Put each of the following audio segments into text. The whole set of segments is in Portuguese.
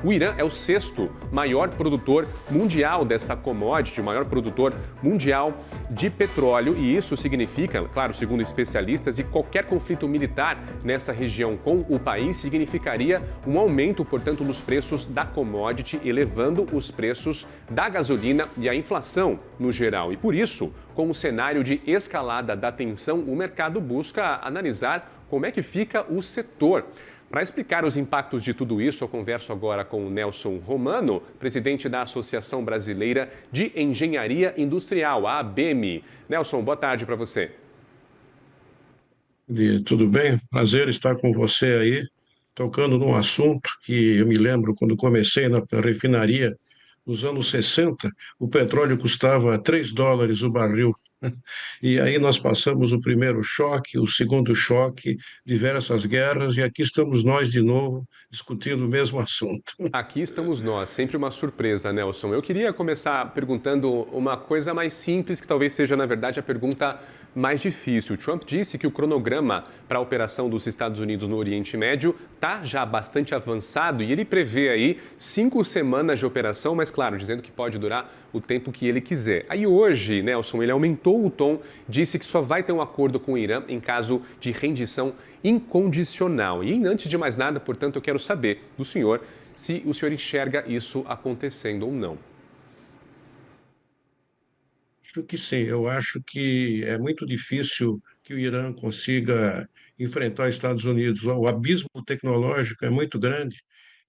O Irã é o sexto maior produtor mundial dessa commodity, o maior produtor mundial de petróleo, e isso significa, claro, segundo especialistas, e qualquer conflito militar nessa região com o país significaria um aumento, portanto, nos preços da commodity, elevando os preços da gasolina e a inflação no geral. E por isso, com o cenário de escalada da tensão, o mercado busca analisar como é que fica o setor. Para explicar os impactos de tudo isso, eu converso agora com o Nelson Romano, presidente da Associação Brasileira de Engenharia Industrial, a ABEME. Nelson, boa tarde para você. Tudo bem? Prazer estar com você aí, tocando num assunto que eu me lembro quando comecei na refinaria, nos anos 60, o petróleo custava US$ 3 o barril. E aí nós passamos o primeiro choque, o segundo choque, diversas guerras, e aqui estamos nós de novo discutindo o mesmo assunto. Aqui estamos nós, sempre uma surpresa, Nelson. Eu queria começar perguntando uma coisa mais simples, que talvez seja, na verdade, a pergunta mais difícil. Trump disse que o cronograma para a operação dos Estados Unidos no Oriente Médio está já bastante avançado e ele prevê aí 5 semanas de operação, mas, claro, dizendo que pode durar o tempo que ele quiser. Aí hoje, Nelson, ele aumentou o tom, disse que só vai ter um acordo com o Irã em caso de rendição incondicional. E antes de mais nada, portanto, eu quero saber do senhor se o senhor enxerga isso acontecendo ou não. Acho que sim, eu acho que é muito difícil que o Irã consiga enfrentar os Estados Unidos. O abismo tecnológico é muito grande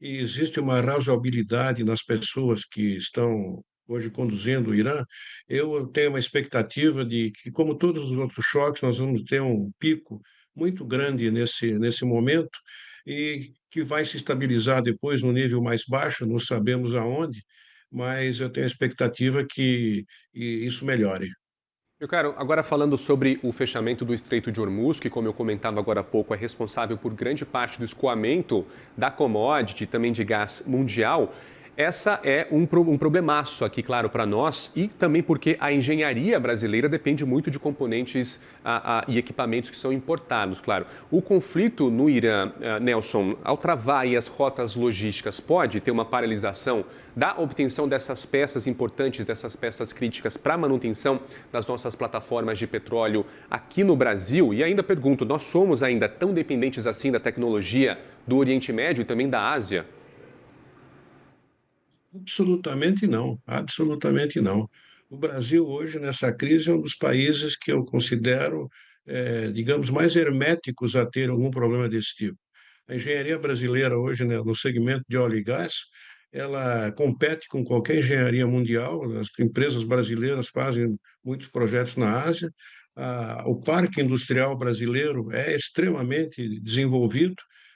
e existe uma razoabilidade nas pessoas que estão hoje conduzindo o Irã. Eu tenho uma expectativa de que, como todos os outros choques, nós vamos ter um pico muito grande nesse momento e que vai se estabilizar depois no nível mais baixo, não sabemos aonde, mas eu tenho a expectativa que isso melhore. Eu quero, agora falando sobre o fechamento do Estreito de Hormuz, que, como eu comentava agora há pouco, é responsável por grande parte do escoamento da commodity e também de gás mundial. Essa é um problemaço aqui, claro, para nós e também porque a engenharia brasileira depende muito de componentes e equipamentos que são importados, claro. O conflito no Irã, Nelson, ao travar aí as rotas logísticas, pode ter uma paralisação da obtenção dessas peças importantes, dessas peças críticas para a manutenção das nossas plataformas de petróleo aqui no Brasil? E ainda pergunto, nós somos ainda tão dependentes assim da tecnologia do Oriente Médio e também da Ásia? Absolutamente não, absolutamente não. O Brasil hoje, nessa crise, é um dos países que eu considero, digamos, mais herméticos a ter algum problema desse tipo. A engenharia brasileira hoje, né, no segmento de óleo e gás, ela compete com qualquer engenharia mundial. As empresas brasileiras fazem muitos projetos na Ásia. O parque industrial brasileiro é extremamente desenvolvido.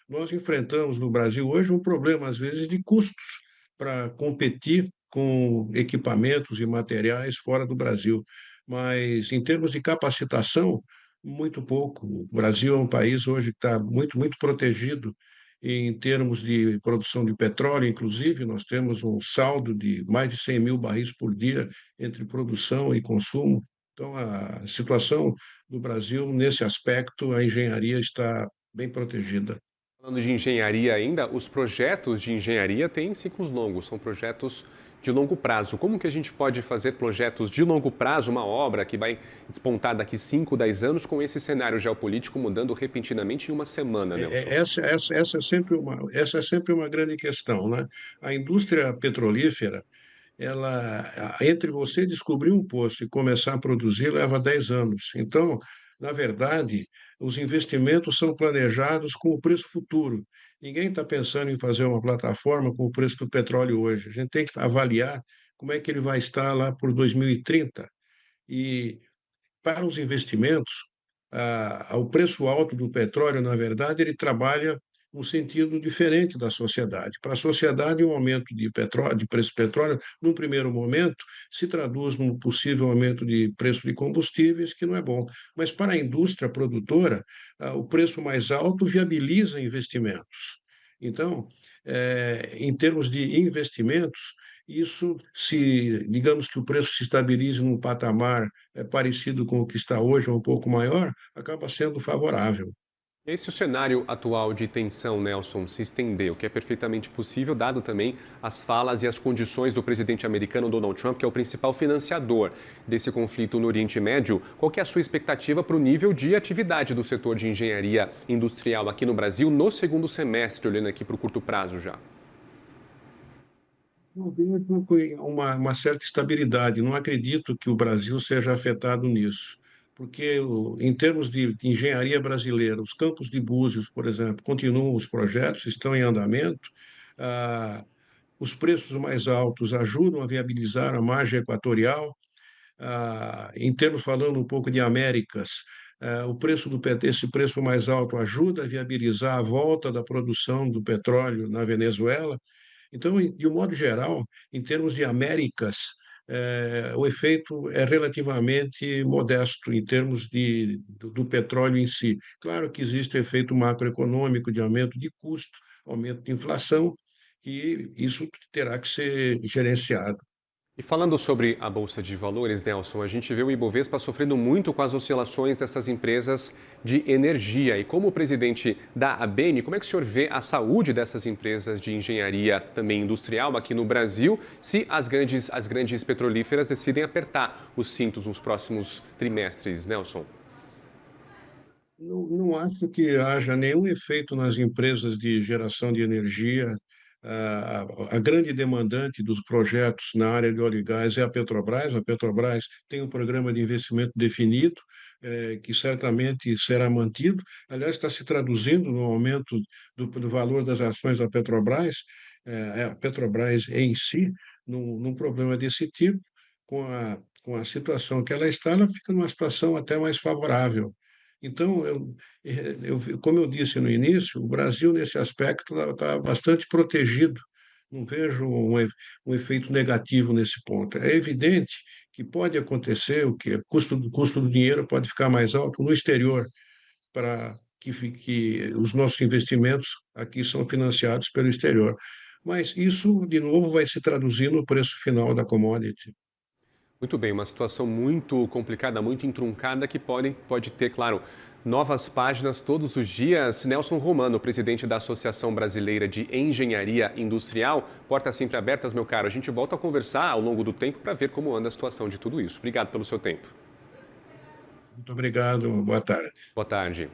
Nós enfrentamos no Brasil hoje um problema, às vezes, de custos para competir com equipamentos e materiais fora do Brasil. Mas, em termos de capacitação, muito pouco. O Brasil é um país hoje que está muito, muito protegido em termos de produção de petróleo, inclusive, nós temos um saldo de mais de 100 mil barris por dia entre produção e consumo. Então, a situação do Brasil, nesse aspecto, a engenharia está bem protegida. Falando de engenharia ainda, os projetos de engenharia têm ciclos longos, são projetos de longo prazo. Como que a gente pode fazer projetos de longo prazo, uma obra que vai despontar daqui 5, 10 anos, com esse cenário geopolítico mudando repentinamente em uma semana, Nelson? Essa é sempre uma grande questão, né? A indústria petrolífera, entre você descobrir um poço e começar a produzir, leva 10 anos. Então, na verdade, os investimentos são planejados com o preço futuro. Ninguém está pensando em fazer uma plataforma com o preço do petróleo hoje. A gente tem que avaliar como é que ele vai estar lá por 2030. E para os investimentos, o preço alto do petróleo, na verdade, ele trabalha um sentido diferente da sociedade. Para a sociedade, um aumento de petróleo, de preço do petróleo, num primeiro momento, se traduz num possível aumento de preço de combustíveis, que não é bom. Mas para a indústria produtora, o preço mais alto viabiliza investimentos. Então, em termos de investimentos, isso, se digamos que o preço se estabilize num patamar parecido com o que está hoje, ou um pouco maior, acaba sendo favorável. E se o cenário atual de tensão, Nelson, se estender, o que é perfeitamente possível, dado também as falas e as condições do presidente americano Donald Trump, que é o principal financiador desse conflito no Oriente Médio, qual que é a sua expectativa para o nível de atividade do setor de engenharia industrial aqui no Brasil no segundo semestre, olhando aqui para o curto prazo já? Eu vejo uma certa estabilidade. Não acredito que o Brasil seja afetado nisso, porque em termos de engenharia brasileira, os campos de Búzios, por exemplo, continuam os projetos, estão em andamento. Ah, os preços mais altos ajudam a viabilizar a margem equatorial. Em termos falando um pouco de Américas, o preço esse preço mais alto ajuda a viabilizar a volta da produção do petróleo na Venezuela. Então, de um modo geral, em termos de Américas, o efeito é relativamente modesto em termos do petróleo em si. Claro que existe efeito macroeconômico de aumento de custo, aumento de inflação, e isso terá que ser gerenciado. E falando sobre a Bolsa de Valores, Nelson, a gente vê o Ibovespa sofrendo muito com as oscilações dessas empresas de energia. E como presidente da ABN, como é que o senhor vê a saúde dessas empresas de engenharia também industrial aqui no Brasil, se as grandes petrolíferas decidem apertar os cintos nos próximos trimestres, Nelson? Não acho que haja nenhum efeito nas empresas de geração de energia. A grande demandante dos projetos na área de óleo e gás é a Petrobras. A Petrobras tem um programa de investimento definido, que certamente será mantido. Aliás, está se traduzindo no aumento do valor das ações da Petrobras, a Petrobras em si, num problema desse tipo, com a situação que ela está, ela fica numa situação até mais favorável. Então, como eu disse no início, o Brasil, nesse aspecto, está bastante protegido. Não vejo um efeito negativo nesse ponto. É evidente que pode acontecer o que custo do dinheiro pode ficar mais alto no exterior, para que os nossos investimentos aqui são financiados pelo exterior. Mas isso, de novo, vai se traduzir no preço final da commodity. Muito bem, uma situação muito complicada, muito entroncada, que pode ter, claro, novas páginas todos os dias. Nelson Romano, presidente da Associação Brasileira de Engenharia Industrial. Portas sempre abertas, meu caro. A gente volta a conversar ao longo do tempo para ver como anda a situação de tudo isso. Obrigado pelo seu tempo. Muito obrigado, boa tarde. Boa tarde.